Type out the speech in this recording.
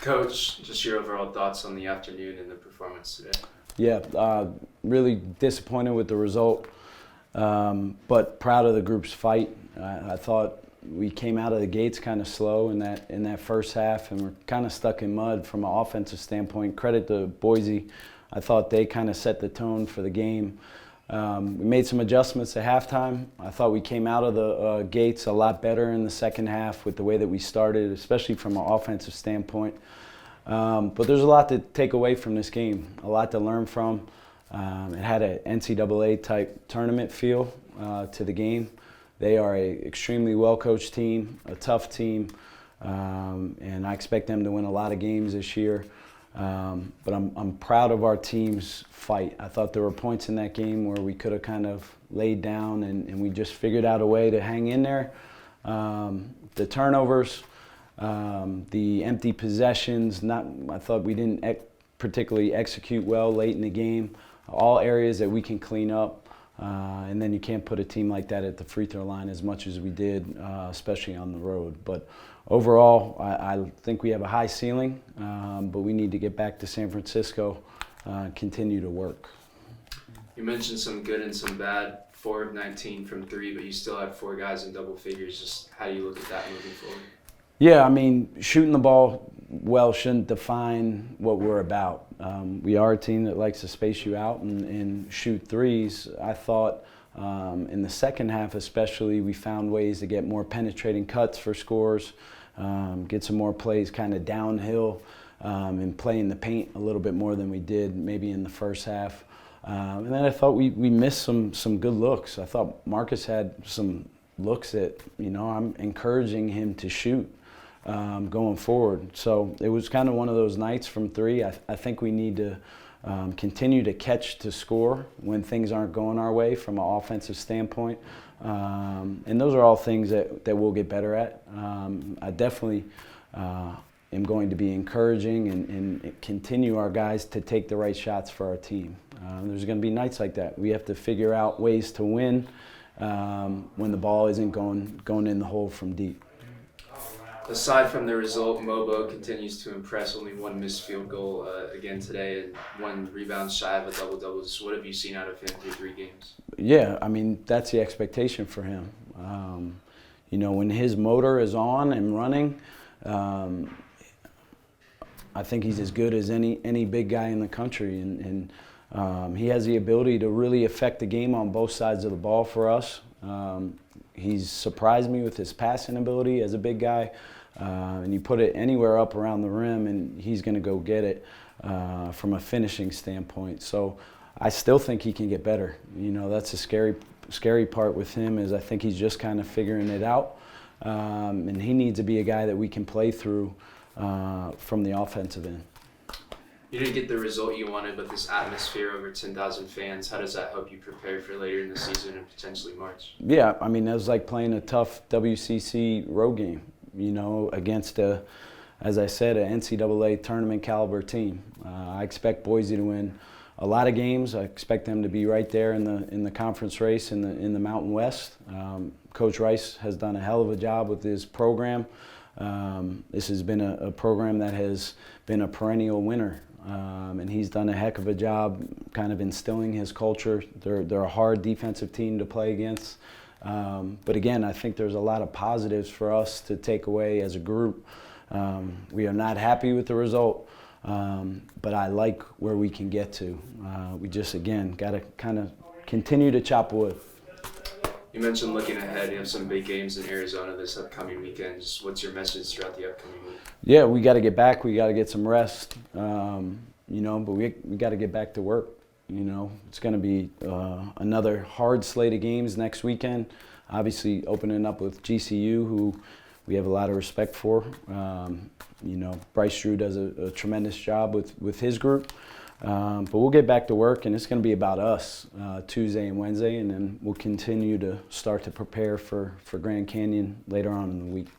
Coach, just your overall thoughts on the afternoon and the performance today. Yeah, really disappointed with the result, but proud of the group's fight. I thought we came out of the gates kind of slow in that first half, and we're kind of stuck in mud from an offensive standpoint. Credit to Boise. I thought they kind of set the tone for the game. We made some adjustments at halftime. I thought we came out of the gates a lot better in the second half with the way that we started, especially from an offensive standpoint. But there's a lot to take away from this game, a lot to learn from. It had an NCAA-type tournament feel to the game. They are an extremely well-coached team, a tough team, and I expect them to win a lot of games this year. But I'm proud of our team's fight. I thought there were points in that game where we could have kind of laid down and we just figured out a way to hang in there. The turnovers, the empty possessions, I thought we didn't particularly execute well late in the game. All areas that we can clean up. And then you can't put a team like that at the free throw line as much as we did, especially on the road. But overall, I think we have a high ceiling, but we need to get back to San Francisco, continue to work. You mentioned some good and some bad, 4 of 19 from 3, but you still had 4 guys in double figures. Just how do you look at that moving forward? Yeah, I mean, shooting the ball well shouldn't define what we're about. We are a team that likes to space you out and shoot threes. I thought in the second half especially, we found ways to get more penetrating cuts for scores, get some more plays kind of downhill, and play in the paint a little bit more than we did maybe in the first half. And then I thought we missed some good looks. I thought Marcus had some looks that, I'm encouraging him to shoot. Going forward. So it was kind of one of those nights from 3. I think we need to continue to catch to score when things aren't going our way from an offensive standpoint. And those are all things that we'll get better at. I definitely am going to be encouraging and continue our guys to take the right shots for our team. There's going to be nights like that. We have to figure out ways to win when the ball isn't going in the hole from deep. Aside from the result, Mobo continues to impress. Only 1 missed field goal again today and 1 rebound shy of a double-double. So what have you seen out of him through 3 games? Yeah, I mean, that's the expectation for him. When his motor is on and running, I think he's as good as any big guy in the country. And he has the ability to really affect the game on both sides of the ball for us. He's surprised me with his passing ability as a big guy, and you put it anywhere up around the rim and he's going to go get it from a finishing standpoint. So I still think he can get better. That's the scary part with him is I think he's just kind of figuring it out, and he needs to be a guy that we can play through from the offensive end. You didn't get the result you wanted, but this atmosphere, over 10,000 fans, how does that help you prepare for later in the season and potentially March? Yeah, I mean, that was like playing a tough WCC road game, against as I said, an NCAA tournament caliber team. I expect Boise to win a lot of games. I expect them to be right there in the conference race in the Mountain West. Coach Rice has done a hell of a job with his program. This has been a program that has been a perennial winner. And he's done a heck of a job kind of instilling his culture. They're a hard defensive team to play against. But again, I think there's a lot of positives for us to take away as a group. We are not happy with the result, but I like where we can get to. We just, again, got to kind of continue to chop wood. You mentioned looking ahead. You have some big games in Arizona this upcoming weekend. Just what's your message throughout the upcoming week? Yeah, we got to get back. We got to get some rest. But we got to get back to work. It's going to be another hard slate of games next weekend. Obviously, opening up with GCU, who we have a lot of respect for. Bryce Drew does a tremendous job with his group. But we'll get back to work, and it's going to be about us Tuesday and Wednesday, and then we'll continue to start to prepare for Grand Canyon later on in the week.